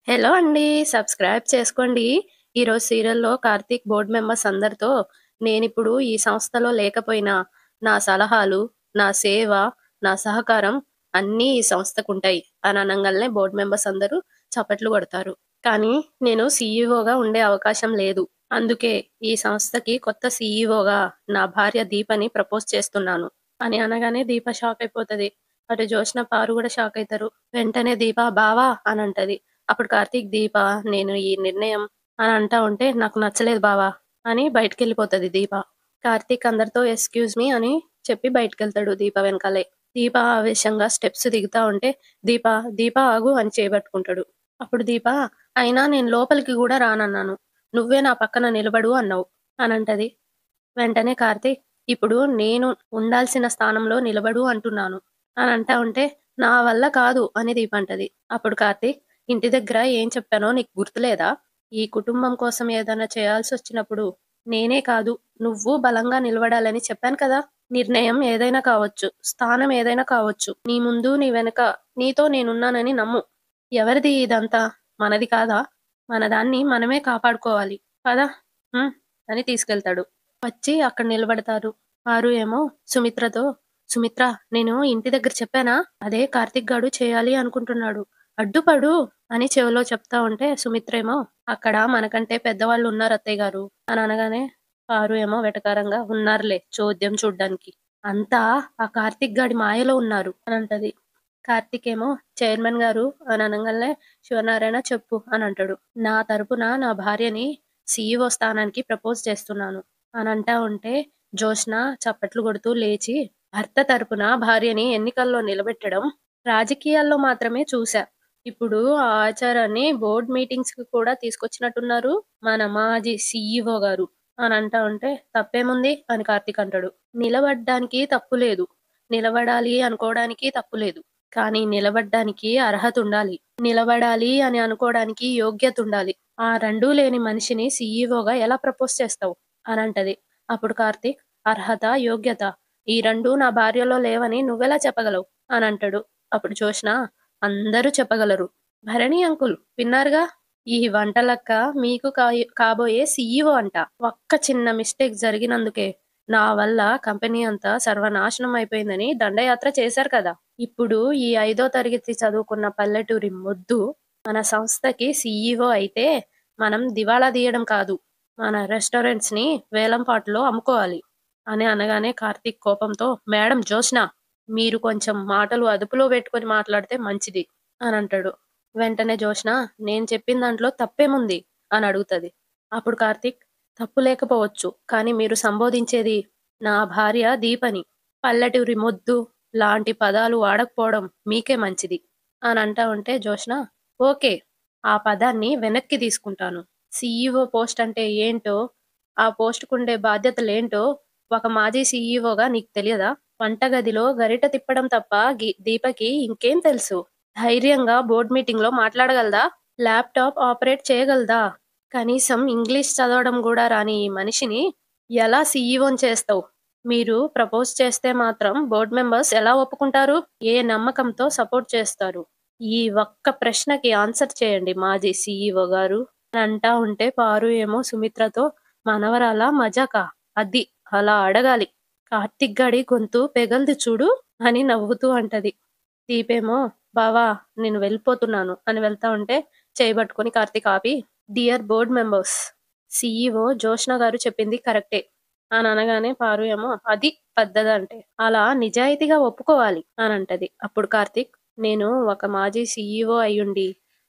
Hello అండి. Subscribe చేసుకోండి. ఈరోజు సీరియల్‌లో కార్తీక్ బోర్డ్ మెంబర్స్ అందరితో నేనిప్పుడు ఈ సంస్థలో లేకపోయినా నా సలహాలు, నా సేవ, నా సహకారం అన్నీ ఈ సంస్థకుంటాయి అని అనంగాల్నే బోర్డ్ మెంబర్స్ అందరూ చప్పట్లు కొడతారు. కానీ నేను సీఈఓగా ఉండే అవకాశం లేదు. అందుకే ఈ సంస్థకి కొత్త సీఈఓగా నా భార్య దీపని ప్రపోజ్ చేస్తున్నాను అని అనగానే దీప షాక్ అయిపోతది. అటు జోష్న, పారు గూడా షాక్ అయితారు. వెంటనే దీప బావా అనంటది. అప్పుడు కార్తీక్, దీప నేను ఈ నిర్ణయం అని అంటా ఉంటే నాకు నచ్చలేదు బావా అని బయటికెళ్ళిపోతది దీప. కార్తీక్ అందరితో ఎక్స్‌క్యూజ్ మీ అని చెప్పి బయటికెళ్తాడు దీప వెనకాలే. దీప ఆవేశంగా స్టెప్స్ దిగుతా ఉంటే దీప, దీప ఆగు అని చేయబట్టుకుంటాడు. అప్పుడు దీప, అయినా నేను లోపలికి గూడా రానన్నాను. నువ్వే నా పక్కన నిలబడు అన్నావు అనంటది. వెంటనే కార్తీక్, ఇప్పుడు నేను ఉండాల్సిన స్థానంలో నిలబడు అంటున్నాను అని అంటా ఉంటే, నా వల్ల కాదు అని దీప అంటది. అప్పుడు కార్తీక్, ఇంటి దగ్గర ఏం చెప్పానో నీకు గుర్తులేదా? ఈ కుటుంబం కోసం ఏదైనా చేయాల్సొచ్చినప్పుడు నేనే కాదు నువ్వు బలంగా నిలబడాలని చెప్పాను కదా! నిర్ణయం ఏదైనా కావచ్చు, స్థానం ఏదైనా కావచ్చు. నీ ముందు, నీ వెనక నీతో నేనున్నానని నమ్ము. ఎవరిది ఇదంతా? మనది కాదా? మన దాన్ని మనమే కాపాడుకోవాలి. పద హ్మ్. అని తీసుకెళ్తాడు. వచ్చి అక్కడ నిలబడతారు. ఆరు ఏమో సుమిత్రతో, సుమిత్ర నేను ఇంటి దగ్గర చెప్పానా? అదే కార్తీక్ గాడు చేయాలి అనుకుంటున్నాడు. అడ్డుపడు అని చెవిలో చెప్తా ఉంటే సుమిత్ర ఏమో, అక్కడ మనకంటే పెద్దవాళ్ళు ఉన్నారు అత్తయ్య గారు అని అనగానే పారు ఏమో వెటకారంగా, ఉన్నారులే చోద్యం చూడ్డానికి. అంతా ఆ కార్తీక్ గాడి మాయలో ఉన్నారు అని అంటది. కార్తీక్ ఏమో చైర్మన్ గారు అని అనంగానే శివనారాయణ చెప్పు అని అంటాడు. నా తరపున నా భార్యని సీఈఓ స్థానానికి ప్రపోజ్ చేస్తున్నాను అని అంటా ఉంటే జోష్న చప్పట్లు కొడుతూ లేచి, భర్త తరపున భార్యని ఎన్నికల్లో నిలబెట్టడం రాజకీయాల్లో మాత్రమే చూసా. ఇప్పుడు ఆ ఆచారాన్ని బోర్డ్ మీటింగ్స్ కి కూడా తీసుకొచ్చినట్టున్నారు మన మాజీ సీఈఓ గారు అని అంటా ఉంటే, తప్పేముంది అని కార్తీక్ అంటాడు. నిలబడ్డానికి తప్పు లేదు, నిలబడాలి అనుకోవడానికి తప్పు లేదు, కానీ నిలబడ్డానికి అర్హత ఉండాలి, నిలబడాలి అని అనుకోవడానికి యోగ్యత ఉండాలి. ఆ రెండూ లేని మనిషిని సీఈఓగా ఎలా ప్రపోజ్ చేస్తావు అని అంటది. అప్పుడు కార్తీక్, అర్హత, యోగ్యత ఈ రెండూ నా భార్యలో లేవని నువ్వెలా చెప్పగలవు అని అంటాడు. అప్పుడు జోష్న, అందరూ చెప్పగలరు. భరణి అంకుల్ విన్నారుగా, ఈ వంటలక్క మీకు కాబోయే సీఈఓ అంట. ఒక్క చిన్న మిస్టేక్ జరిగినందుకే నా వల్ల కంపెనీ అంతా సర్వనాశనం అయిపోయిందని దండయాత్ర చేశారు కదా! ఇప్పుడు ఈ 5వ తరగతి చదువుకున్న పల్లెటూరి మొద్దు మన సంస్థకి సీఈఓ అయితే మనం దివాళా తీయడం కాదు, మన రెస్టారెంట్స్‌ని వేలంపాటలో అమ్ముకోవాలి అని అనగానే కార్తీక్ కోపంతో, మేడం జోష్న మీరు కొంచెం మాటలు అదుపులో పెట్టుకొని మాట్లాడితే మంచిది అని అంటాడు. వెంటనే జోష్న, నేను చెప్పిన దాంట్లో తప్పేముంది అని అడుగుతది. అప్పుడు కార్తీక్, తప్పు లేకపోవచ్చు, కానీ మీరు సంబోధించేది నా భార్య దీపని. పల్లెటూరి మొద్దు లాంటి పదాలు వాడకపోవడం మీకే మంచిది అని అంటా ఉంటే జోష్న, ఓకే, ఆ పదాన్ని వెనక్కి తీసుకుంటాను. సీఈఓ పోస్ట్ అంటే ఏంటో, ఆ పోస్ట్‌కుండే బాధ్యతలేంటో ఒక మాజీ సీఈఓగా నీకు తెలియదా? వంటగదిలో గరిటె తిప్పడం తప్ప దీపకి ఇంకేం తెలుసు? ధైర్యంగా బోర్డ్ మీటింగ్‌లో మాట్లాడగలదా? ల్యాప్‌టాప్ ఆపరేట్ చేయగలదా? కనీసం ఇంగ్లీష్ చదవడం గూడా రాని ఈ మనిషిని ఎలా సీఈఓని చేస్తావు? మీరు ప్రపోజ్ చేస్తే మాత్రం బోర్డ్ మెంబర్స్ ఎలా ఒప్పుకుంటారు? ఏ నమ్మకంతో సపోర్ట్ చేస్తారు? ఈ ఒక్క ప్రశ్నకి ఆన్సర్ చేయండి మాజీ సీఈఓ గారు అని అంటా ఉంటే పారు ఏమో సుమిత్రతో, మనవరాలా మజాకా? అది అలా అడగాలి. కార్తీక్ గాడి గొంతు పెగల్ది చూడు అని నవ్వుతూ అంటది. దీపేమో, బావా నేను వెళ్ళిపోతున్నాను అని వెళ్తా ఉంటే చేయి పట్టుకొని కార్తీక్ ఆపి, dear board members, CEO Joshna గారు చెప్పింది కరెక్టే అని అనగానే పారు ఏమో, అది పద్ధతంటే అలా నిజాయితీగా ఒప్పుకోవాలి అని అంటది. అప్పుడు కార్తీక్, నేను ఒక మాజీ సీఈఓ అయ్యుండి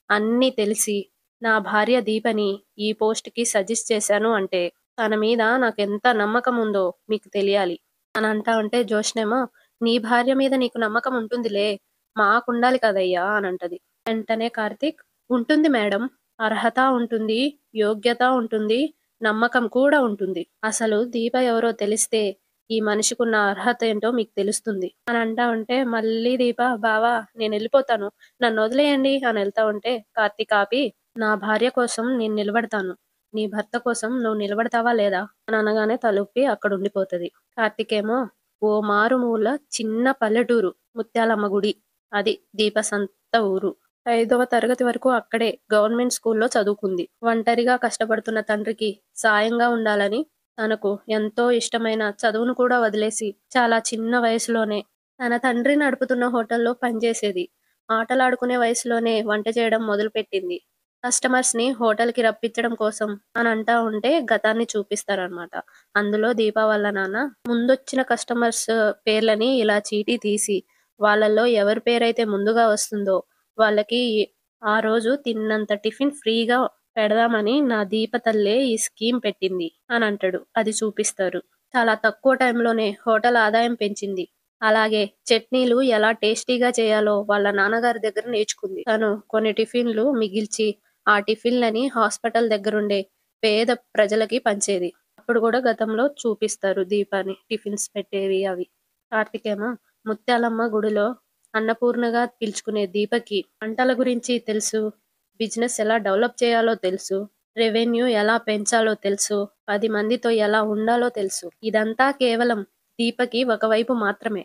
అన్నీ తెలిసి నా భార్య దీపని ఈ పోస్ట్‌కి సజెస్ట్ చేశాను అంటే తన మీద నాకెంత నమ్మకం ఉందో మీకు తెలియాలి అని అంటా ఉంటే జోష్నేమో, నీ భార్య మీద నీకు నమ్మకం ఉంటుందిలే, మాకుండాలి కదయ్యా అని అంటది. వెంటనే కార్తీక్, ఉంటుంది మేడం, అర్హత ఉంటుంది, యోగ్యత ఉంటుంది, నమ్మకం కూడా ఉంటుంది. అసలు దీప ఎవరో తెలిస్తే ఈ మనిషికున్న అర్హత ఏంటో మీకు తెలుస్తుంది అని అంటా ఉంటే మళ్ళీ దీప, బావా నేను వెళ్ళిపోతాను, నన్ను వదిలేయండి అని వెళ్తా ఉంటే కార్తీక్ ఆపి, నా భార్య కోసం నేను నిలబడతాను, నీ భర్త కోసం నువ్వు నిలబడతావా లేదా అని అనగానే తలుపి అక్కడ ఉండిపోతది. కార్తీక్ ఏమో, ఓ మారుమూల చిన్న పల్లెటూరు ముత్యాలమ్మ గుడి, అది దీప సంత ఊరు. 5వ తరగతి వరకు అక్కడే గవర్నమెంట్ స్కూల్లో చదువుకుంది. ఒంటరిగా కష్టపడుతున్న తండ్రికి సాయంగా ఉండాలని తనకు ఎంతో ఇష్టమైన చదువును కూడా వదిలేసి చాలా చిన్న వయసులోనే తన తండ్రి నడుపుతున్న హోటల్లో పనిచేసేది. ఆటలాడుకునే వయసులోనే వంట చేయడం మొదలుపెట్టింది. కస్టమర్స్‌ని హోటల్‌కి రప్పించడం కోసం అని అంటా ఉంటే గతాన్ని చూపిస్తారనమాట. అందులో దీప వాళ్ళ నాన్న ముందొచ్చిన కస్టమర్స్ పేర్లని ఇలా చీటీ తీసి వాళ్ళలో ఎవరి పేరైతే ముందుగా వస్తుందో వాళ్ళకి ఆ రోజు తిన్నంత టిఫిన్ ఫ్రీగా పెడదామని నా దీప తల్లే ఈ స్కీమ్ పెట్టింది అని అంటాడు. అది చూపిస్తారు. చాలా తక్కువ టైంలోనే హోటల్ ఆదాయం పెంచింది. అలాగే చట్నీలు ఎలా టేస్టీగా చేయాలో వాళ్ళ నాన్నగారి దగ్గర నేర్చుకుంది. తను కొన్ని టిఫిన్‌లు మిగిల్చి ఆ టిఫిన్‌లని హాస్పిటల్ దగ్గరుండే పేద ప్రజలకి పంచేది. అప్పుడు గూడా గతంలో చూపిస్తారు దీపాని. టిఫిన్స్ పెట్టేవి అవి. కార్తీకేమో ముత్యాలమ్మ గుడిలో అన్నపూర్ణగా పిలుచుకునే దీపకి వంటల గురించి తెలుసు. బిజినెస్ ఎలా డెవలప్ చేయాలో తెలుసు. రెవెన్యూ ఎలా పెంచాలో తెలుసు. 10 మందితో ఎలా ఉండాలో తెలుసు. ఇదంతా కేవలం దీపకి ఒకవైపు మాత్రమే.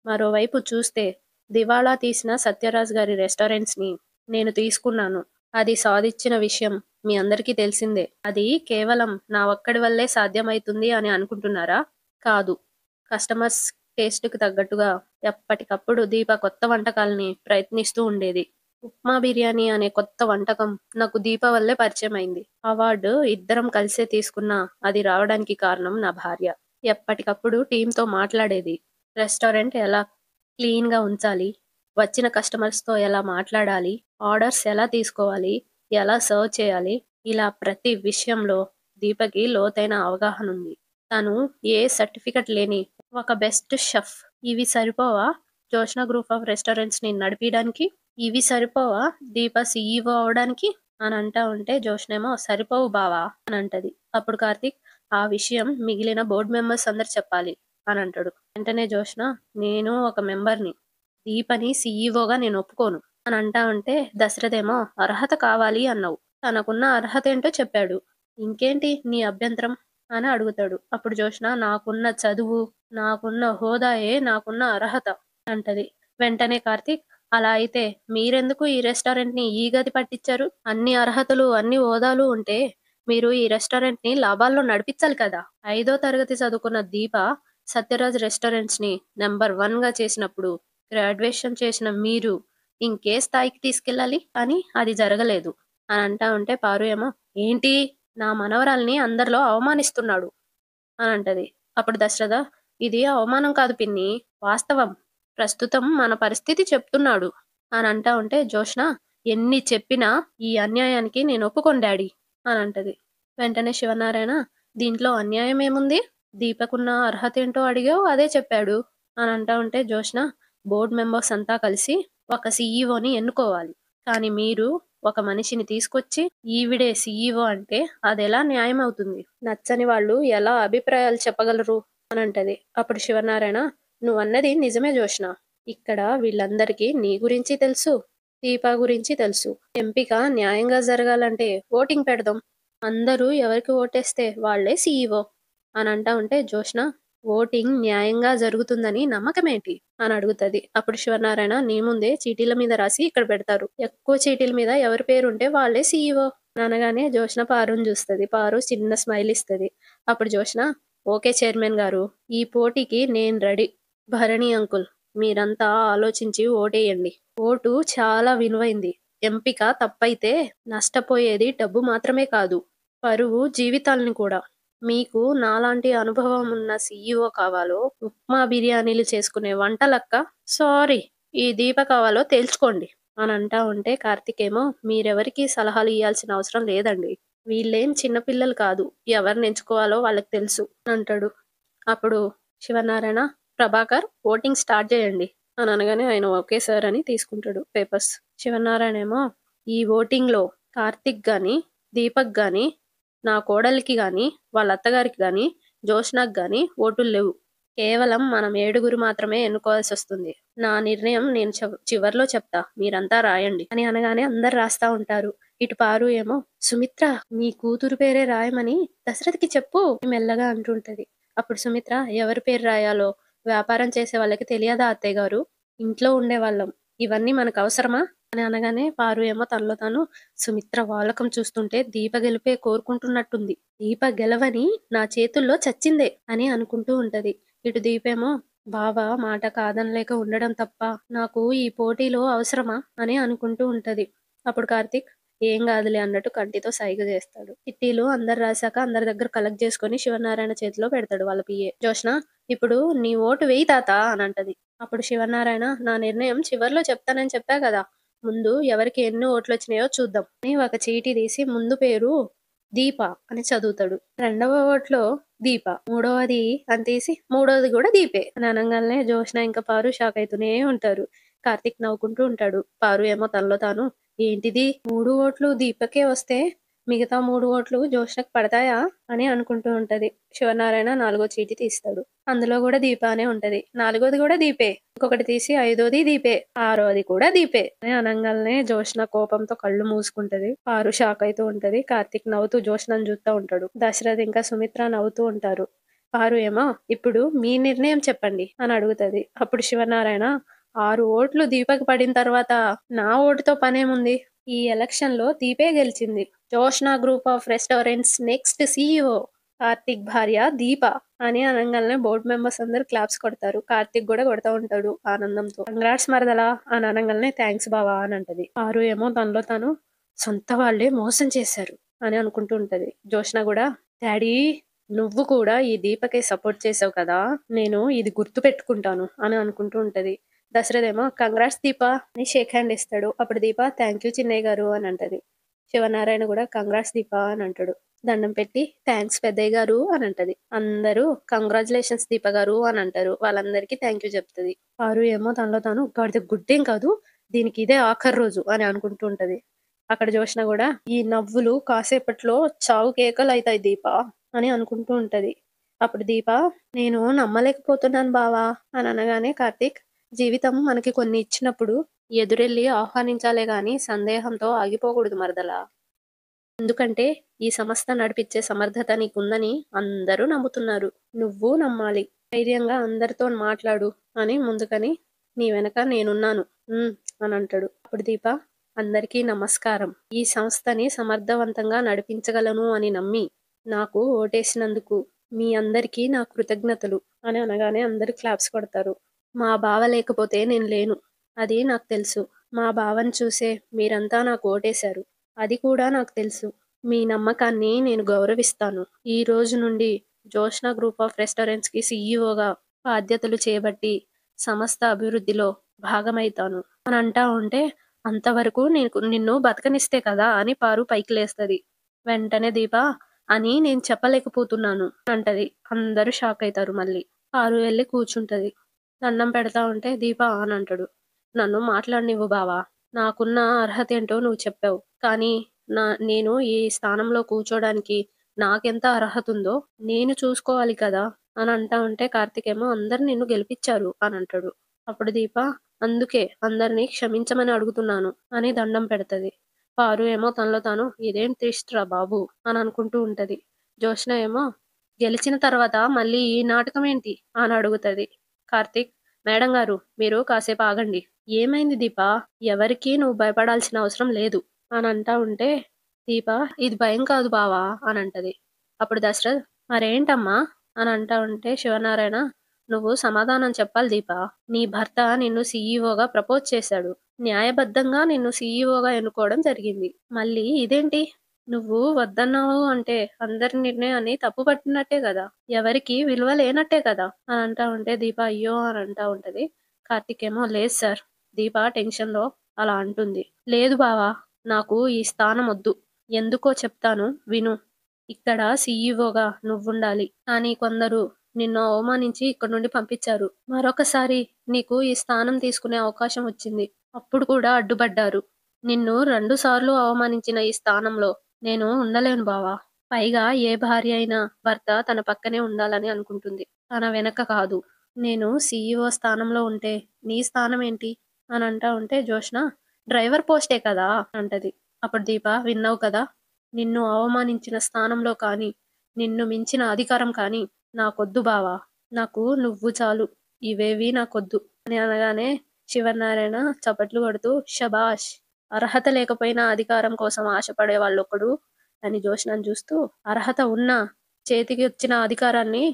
మరోవైపు చూస్తే దివాళా తీసిన సత్యరాజ్ గారి రెస్టారెంట్స్‌ని నేను తీసుకున్నాను. అది సాధిచ్చిన విషయం మీ అందరికీ తెలిసిందే. అది కేవలం నా ఒక్కడి వల్లే సాధ్యమైతుంది అని అనుకుంటున్నారా? కాదు. కస్టమర్స్ టేస్ట్‌కి తగ్గట్టుగా ఎప్పటికప్పుడు దీప కొత్త వంటకాల్ని ప్రయత్నిస్తూ ఉండేది. ఉప్మా బిర్యానీ అనే కొత్త వంటకం నాకు దీప వల్లే పరిచయమైంది. అవార్డు ఇద్దరం కలిసే తీసుకున్నా అది రావడానికి కారణం నా భార్య. ఎప్పటికప్పుడు టీమ్‌తో మాట్లాడేది. రెస్టారెంట్ ఎలా క్లీన్‌గా ఉంచాలి, వచ్చిన కస్టమర్స్‌తో ఎలా మాట్లాడాలి, ఆర్డర్స్ ఎలా తీసుకోవాలి, ఎలా సర్వ్ చేయాలి, ఇలా ప్రతి విషయంలో దీపకి లోతైన అవగాహన ఉంది. తను ఏ సర్టిఫికేట్ లేని ఒక బెస్ట్ షెఫ్. ఇవి సరిపోవా జోష్న గ్రూప్ ఆఫ్ రెస్టారెంట్స్‌ని నడిపియడానికి? ఇవి సరిపోవా దీప సీఈఓ అవ్వడానికి? అని అంటా ఉంటే జోష్నేమో సరిపోవు బావా అని అంటది. అప్పుడు కార్తీక్ ఆ విషయం మిగిలిన బోర్డ్ మెంబర్స్ అందరు చెప్పాలి అని అంటాడు. వెంటనే జోష్న నేను ఒక మెంబర్‌ని. దీపని సీఈఓగా నేను ఒప్పుకోను అని అంటా ఉంటే దశరథేమో అర్హత కావాలి అన్నావు. తనకున్న అర్హత ఏంటో చెప్పాడు. ఇంకేంటి నీ అభ్యంతరం అని అడుగుతాడు. అప్పుడు జోష్న నాకున్న చదువు, నాకున్న హోదాయే నాకున్న అర్హత అంటది. వెంటనే కార్తీక్ అలా అయితే మీరెందుకు ఈ రెస్టారెంట్‌ని ఈ గతి పట్టించారు? అన్ని అర్హతలు, అన్ని హోదాలు ఉంటే మీరు ఈ రెస్టారెంట్‌ని లాభాల్లో నడిపించాలి కదా! 5వ తరగతి చదువుకున్న దీప సత్యరాజ్ రెస్టారెంట్స్‌ని నంబర్ 1గా చేసినప్పుడు గ్రాడ్యుయేషన్ చేసిన మీరు ఇంకే స్థాయికి తీసుకెళ్ళాలి? కానీ అది జరగలేదు అని అంటా ఉంటే పారు ఏమో ఏంటి నా మనవరాల్ని అందరిలో అవమానిస్తున్నాడు అని అంటది. అప్పుడు దశరథ ఇది అవమానం కాదు పిన్ని, వాస్తవం. ప్రస్తుతం మన పరిస్థితి చెప్తున్నాడు అని అంటా ఉంటే జోష్న ఎన్ని చెప్పినా ఈ అన్యాయానికి నేను ఒప్పుకోను డాడీ అని అంటది. వెంటనే శివనారాయణ దీంట్లో అన్యాయం ఏముంది? దీపకున్న అర్హత ఏంటో అడిగావు అదే చెప్పాడు అని అంటా ఉంటే జోష్న బోర్డ్ మెంబర్స్ అంతా కలిసి ఒక సీఈఓని ఎన్నుకోవాలి. కానీ మీరు ఒక మనిషిని తీసుకొచ్చి ఈవిడే సీఈఓ అంటే అదెలా న్యాయం అవుతుంది? నచ్చని వాళ్ళు ఎలా అభిప్రాయాలు చెప్పగలరు అని అంటది. అప్పుడు శివనారాయణ నువ్వన్నది నిజమే జోష్న. ఇక్కడ వీళ్ళందరికీ నీ గురించి తెలుసు, దీప గురించి తెలుసు. ఎంపిక న్యాయంగా జరగాలంటే ఓటింగ్ పెడదాం. అందరూ ఎవరికి ఓటేస్తే వాళ్ళే సీఈఓ అని అంటా ఉంటే జోష్న ఓటింగ్ న్యాయంగా జరుగుతుందని నమ్మకమేంటి అని అడుగుతది. అప్పుడు శివనారాయణ నీ ముందే చీటీల మీద రాసి ఇక్కడ పెడతారు. ఎక్కువ చీటీల మీద ఎవరి పేరు ఉంటే వాళ్ళే సీఈఓ అనగానే జోష్న పారుని చూస్తది. పారు చిన్న స్మైల్ ఇస్తది. అప్పుడు జోష్న ఓకే చైర్మన్ గారు, ఈ పోటీకి నేను రెడీ. భరణి అంకుల్ మీరంతా ఆలోచించి ఓటేయండి. ఓటు చాలా విలువైంది. ఎంపిక తప్పైతే నష్టపోయేది డబ్బు మాత్రమే కాదు, పరువు, జీవితాల్ని కూడా. మీకు నాలాంటి అనుభవం ఉన్న సీఈఓ కావాలో, ఉప్మా బిర్యానీలు చేసుకునే వంటలక్క, సారీ ఈ దీప కావాలో తేల్చుకోండి అని అంటా ఉంటే కార్తికేమో మీరెవరికి సలహాలు ఇయ్యాల్సిన అవసరం లేదండి. వీళ్ళేం చిన్నపిల్లలు కాదు. ఎవరిని ఎంచుకోవాలో వాళ్ళకి తెలుసు అంటాడు. అప్పుడు శివనారాయణ ప్రభాకర్ ఓటింగ్ స్టార్ట్ చేయండి అని అనగానే ఆయన ఓకే సార్ అని తీసుకుంటాడు పేపర్స్. శివనారాయణ ఏమో ఈ ఓటింగ్లో కార్తిక్ గాని, దీపక్ గాని, నా కోడలికి గాని, వాళ్ళ అత్తగారికి గాని, జోష్నకు గాని ఓటులు లేవు. కేవలం మనం 7గురు మాత్రమే ఎన్నుకోవాల్సి వస్తుంది. నా నిర్ణయం నేను చివర్లో చెప్తా, మీరంతా రాయండి అని అనగానే అందరు రాస్తా ఉంటారు. ఇటు పారు ఏమో సుమిత్ర నీ కూతురు పేరే రాయమని దశరథకి చెప్పు మెల్లగా అంటుంటది. అప్పుడు సుమిత్ర ఎవరి పేరు రాయాలో వ్యాపారం చేసే వాళ్ళకి తెలియదా అత్తయ్య గారు? ఇంట్లో ఉండేవాళ్ళం. ఇవన్నీ మనకు అవసరమా? అని అనగానే పారు ఏమో తనలో తాను సుమిత్ర వాలకం చూస్తుంటే దీప గెలిపే కోరుకుంటున్నట్టుంది. దీప గెలవని నా చేతుల్లో చచ్చిందే అని అనుకుంటూ ఉంటది. ఇటు దీపేమో బావ మాట కాదనలేక ఉండడం తప్ప నాకు ఈ పోటీలో అవసరమా అని అనుకుంటూ ఉంటది. అప్పుడు కార్తీక్ ఏం కాదులే అన్నట్టు కంటితో సైగ చేస్తాడు. చిట్టీలు అందరు రాశాక అందరి దగ్గర కలెక్ట్ చేసుకొని శివనారాయణ చేతిలో పెడతాడు వాళ్ళ పిఏ. జోష్న ఇప్పుడు నీ ఓటు వేయి తాత అని అంటది. అప్పుడు శివనారాయణ నా నిర్ణయం చివర్లో చెప్తానని చెప్పా కదా, ముందు ఎవరికి ఎన్ని ఓట్లొచ్చినాయో చూద్దాం అని ఒక చీటీ తీసి ముందు పేరు దీప అని చదువుతాడు. రెండవ ఓట్లో దీప, మూడవది అని తీసి మూడవది కూడా దీపే అని అనంగానే జోష్న ఇంకా పారు షాక్ అయితూనే ఉంటారు. కార్తీక్ నవ్వుకుంటూ ఉంటాడు. పారు ఏమో తనలో తాను ఏంటిది 3 ఓట్లు దీపకే వస్తే మిగతా 3 ఓట్లు జోష్నకు పడతాయా అని అనుకుంటూ ఉంటది. శివనారాయణ 4గో చీటీ తీస్తాడు. అందులో కూడా దీప అనే ఉంటది. 4గోది కూడా దీపే. ఇంకొకటి తీసి 5గోది దీపే, 6వది కూడా దీపే అని అనంగానే జోష్న కోపంతో కళ్ళు మూసుకుంటది. పారు షాక్ అయితూ ఉంటది. కార్తీక్ నవ్వుతూ జోష్నను చూస్తూ ఉంటాడు. దశరథ్ ఇంకా సుమిత్ర నవ్వుతూ ఉంటారు. పారు ఏమో ఇప్పుడు మీ నిర్ణయం చెప్పండి అని అడుగుతది. అప్పుడు శివనారాయణ 6 ఓట్లు దీపకి పడిన తర్వాత నా ఓటుతో పనేముంది, ఈ ఎలక్షన్ లో దీపే గెలిచింది. Joshna group of restaurants next CEO Karthik భార్య దీప అని అనంగానే బోర్డు మెంబర్స్ అందరు క్లాప్స్ కొడతారు. కార్తీక్ కూడా కొడతా ఉంటాడు ఆనందంతో. కంగ్రాట్స్ మరదలా అని అనగానే థ్యాంక్స్ బావా అని అంటది. ఆరు ఏమో తనలో తాను సొంత వాళ్ళే మోసం చేశారు అని అనుకుంటూ ఉంటది. జోష్న కూడా డాడీ నువ్వు కూడా ఈ దీపకే సపోర్ట్ చేసావు కదా, నేను ఇది గుర్తు పెట్టుకుంటాను అని అనుకుంటూ ఉంటది. దశరథ్ ఏమో కంగ్రాట్స్ దీప అని షేక్ హ్యాండ్ ఇస్తాడు. అప్పుడు దీప థ్యాంక్ యూ చిన్నయ్య గారు అని అంటది. శివనారాయణ కూడా కంగ్రాట్స్ దీప అని అంటాడు. దండం పెట్టి థ్యాంక్స్ పెద్దయ్య గారు అని అంటది. అందరూ కంగ్రాచులేషన్స్ దీప గారు అని అంటారు. వాళ్ళందరికీ థ్యాంక్ యూ చెప్తుంది. పారు ఏమో తనలో తాను గాడిద గుడ్డేం కాదు, దీనికి ఇదే ఆఖరి రోజు అని అనుకుంటూ ఉంటది. అక్కడ జోష్న కూడా ఈ నవ్వులు కాసేపట్లో చావు కేకలు అవుతాయి దీప అని అనుకుంటూ ఉంటది. అప్పుడు దీప నేను నమ్మలేకపోతున్నాను బావా అని అనగానే కార్తీక్ జీవితం మనకి కొన్ని ఇచ్చినప్పుడు ఎదురెళ్ళి ఆహ్వానించాలే గాని సందేహంతో ఆగిపోకూడదు మరదలా. ఎందుకంటే ఈ సంస్థ నడిపించే సమర్థత నీకుందని అందరూ నమ్ముతున్నారు. నువ్వు నమ్మాలి. ధైర్యంగా అందరితో మాట్లాడు అని ముందుకని నీ వెనక నేనున్నాను అని అంటాడు. అప్పుడు దీప అందరికీ నమస్కారం. ఈ సంస్థని సమర్థవంతంగా నడిపించగలను అని నమ్మి నాకు ఓటేసినందుకు మీ అందరికీ నా కృతజ్ఞతలు అని అనగానే అందరూ క్లాప్స్ కొడతారు. మా బావ లేకపోతే నేను లేను, అది నాకు తెలుసు. మా బావని చూసే మీరంతా నాకు ఓటేశారు, అది కూడా నాకు తెలుసు. మీ నమ్మకాన్ని నేను గౌరవిస్తాను. ఈ రోజు నుండి జోష్న గ్రూప్ ఆఫ్ రెస్టారెంట్స్కి సీఈఓగా బాధ్యతలు చేపట్టి సంస్థ అభివృద్ధిలో భాగమైతాను అని అంటా ఉంటే అంతవరకు నిన్ను బతకనిస్తే కదా అని పారు పైకి లేస్తుంది. వెంటనే దీప అని నేను చెప్పలేకపోతున్నాను అంటది. అందరూ షాక్ అవుతారు. మళ్ళీ పారు వెళ్ళి కూర్చుంటది. దండం పెడతా ఉంటే దీప అని అంటాడు. నన్ను మాట్లాడనివ్వు బావా, నాకున్న అర్హత ఏంటో నువ్వు చెప్పావు, కానీ నేను ఈ స్థానంలో కూర్చోడానికి నాకెంత అర్హత ఉందో నేను చూసుకోవాలి కదా అని అంటా ఉంటే కార్తిక్ ఏమో అందరు నిన్ను గెలిపించారు అని అంటాడు. అప్పుడు దీప అందుకే అందరినీ క్షమించమని అడుగుతున్నాను అని దండం పెడతది. పారు ఏమో తనలో తాను ఇదేం ట్విస్ట్ బాబు అని అనుకుంటూ ఉంటది. జోష్న ఏమో గెలిచిన తర్వాత మళ్ళీ ఈ నాటకం ఏంటి అని అడుగుతది. కార్తీక్ మేడం గారు మీరు కాసేపు ఆగండి. ఏమైంది దీప, ఎవరికి నువ్వు భయపడాల్సిన అవసరం లేదు అని అంటా ఉంటే దీప ఇది భయం కాదు బావా అని అంటది. అప్పుడు దశరథ్ మరేంటమ్మా అని అంటా ఉంటే శివనారాయణ నువ్వు సమాధానం చెప్పాలి దీప. నీ భర్త నిన్ను సీఈఓగా ప్రపోజ్ చేశాడు, న్యాయబద్ధంగా నిన్ను సీఈఓగా ఎన్నుకోవడం జరిగింది. మళ్ళీ ఇదేంటి, నువ్వు వద్దన్నావు అంటే అందరి నిర్ణయాన్ని తప్పు పట్టినట్టే కదా, ఎవరికి విలువ లేనట్టే కదా అని అంటా ఉంటే దీప అయ్యో అని అంటా ఉంటది. కార్తిక్ ఏమో లేదు సార్, దీప టెన్షన్ లో అలా అంటుంది. లేదు బావా, నాకు ఈ స్థానం వద్దు, ఎందుకో చెప్తాను విను. ఇక్కడ సీఈఓగా నువ్వుండాలి, కానీ కొందరు నిన్ను అవమానించి ఇక్కడ నుండి పంపించారు. మరొకసారి నీకు ఈ స్థానం తీసుకునే అవకాశం వచ్చింది, అప్పుడు కూడా అడ్డుపడ్డారు. నిన్ను 2 సార్లు అవమానించిన ఈ స్థానంలో నేను ఉండలేను బావా. పైగా ఏ భార్య అయినా భర్త తన పక్కనే ఉండాలని అనుకుంటుంది, తన వెనక కాదు. నేను సీఈఓ స్థానంలో ఉంటే నీ స్థానం ఏంటి అని అంటా ఉంటే జోష్న డ్రైవర్ పోస్టే కదా అంటది. అప్పుడు దీప విన్నావు కదా, నిన్ను అవమానించిన స్థానంలో కానీ నిన్ను మించిన అధికారం కానీ నాకొద్దు బావా, నాకు నువ్వు చాలు, ఇవేవి నాకొద్దు అని అనగానే శివనారాయణ చప్పట్లు కొడుతూ షబాష్ అర్హత లేకపోయినా అధికారం కోసం ఆశపడే వాళ్ళొకడు అని జోష్నాని చూస్తూ, అర్హత ఉన్నా చేతికి వచ్చిన అధికారాన్ని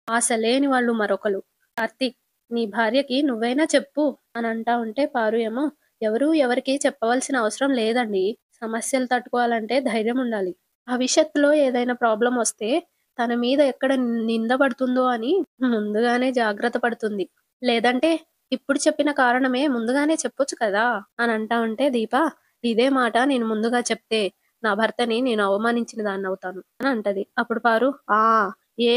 ఆశ లేని వాళ్ళు మరొకలు. కార్తీక్, నీ భార్యకి నువ్వైనా చెప్పు అని అంటా ఉంటే పారు ఏమో, ఎవరు ఎవరికి చెప్పవలసిన అవసరం లేదండి. సమస్యలు తట్టుకోవాలంటే ధైర్యం ఉండాలి. భవిష్యత్తులో ఏదైనా ప్రాబ్లం వస్తే తన మీద ఎక్కడ నింద పడుతుందో అని ముందుగానే జాగ్రత్త పడుతుంది. లేదంటే ఇప్పుడు చెప్పిన కారణమే ముందుగానే చెప్పొచ్చు కదా అని అంటా ఉంటే దీప, ఇదే మాట నేను ముందుగా చెప్తే నా భర్తని నేను అవమానించిన దాన్నవుతాను అని అంటది. అప్పుడు పారు, ఆ ఏ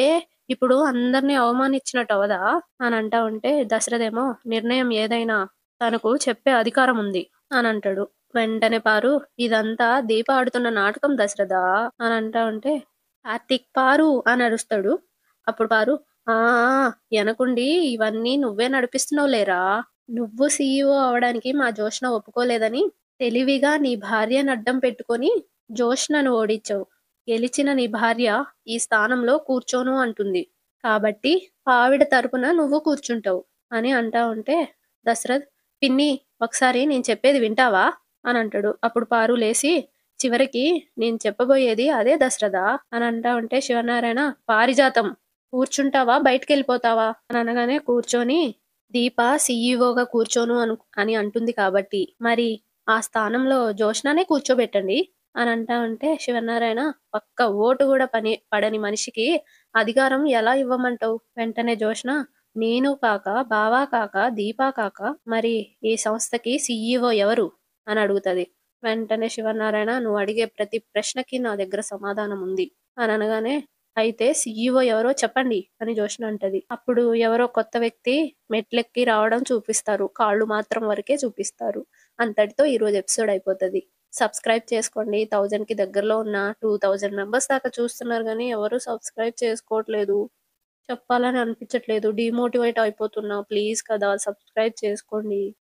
ఇప్పుడు అందరిని అవమానించినట్టు అవదా అని అంటా ఉంటే దశరథేమో, నిర్ణయం ఏదైనా తనకు చెప్పే అధికారం ఉంది అని అంటాడు. వెంటనే పారు, ఇదంతా దీప ఆడుతున్న నాటకం దశరథ అని అంటా ఉంటే కార్తీక్, పారు అని అరుస్తాడు. అప్పుడు పారు, ఆ ఎనకుండి ఇవన్నీ నువ్వే నడిపిస్తున్నావు లేరా, నువ్వు సీఈఓ అవడానికి మా జోష్న ఒప్పుకోలేదని తెలివిగా నీ భార్యను అడ్డం పెట్టుకొని జోష్నను ఓడించావు. గెలిచిన నీ భార్య ఈ స్థానంలో కూర్చోను అంటుంది. కాబట్టి ఆవిడ తరపున నువ్వు కూర్చుంటావు అని అంటా ఉంటే దశరథ్, పిన్ని ఒకసారి నేను చెప్పేది వింటావా అని అంటాడు. అప్పుడు పారు లేసి, చివరికి నేను చెప్పబోయేది అదే దశరథా అని అంటా ఉంటే శివనారాయణ, పారిజాతం కూర్చుంటావా బయటికెళ్ళిపోతావా అని అనగానే, కూర్చొని దీప సీఈఓగా కూర్చోను అని అంటుంది కాబట్టి మరి ఆ స్థానంలో జోష్నానే కూర్చోబెట్టండి అని అంటా ఉంటే శివనారాయణ, ఒక్క ఓటు కూడా పడని మనిషికి అధికారం ఎలా ఇవ్వమంటావు? వెంటనే జోష్న, నేను కాక, బావా కాక, దీపా కాక మరి ఈ సంస్థకి సీఈఓ ఎవరు అని అడుగుతది. వెంటనే శివనారాయణ, నువ్వు అడిగే ప్రతి ప్రశ్నకి నా దగ్గర సమాధానం ఉంది అని అనగానే, అయితే సీఈఓ ఎవరో చెప్పండి అని జోష్న అంటది. అప్పుడు ఎవరో కొత్త వ్యక్తి మెట్లెక్కి రావడం చూపిస్తారు. కాళ్ళు మాత్రం వరకే చూపిస్తారు. అంతటితో ఈరోజు ఎపిసోడ్ అయిపోతది. సబ్స్క్రైబ్ చేసుకోండి. 1000కి దగ్గరలో ఉన్న 2000 మెంబర్స్ దాకా చూస్తున్నారు కానీ ఎవరు సబ్స్క్రైబ్ చేసుకోవట్లేదు. చెప్పాలని అనిపించట్లేదు. డీమోటివేట్ అయిపోతున్నా. ప్లీజ్ కదా సబ్స్క్రైబ్ చేసుకోండి.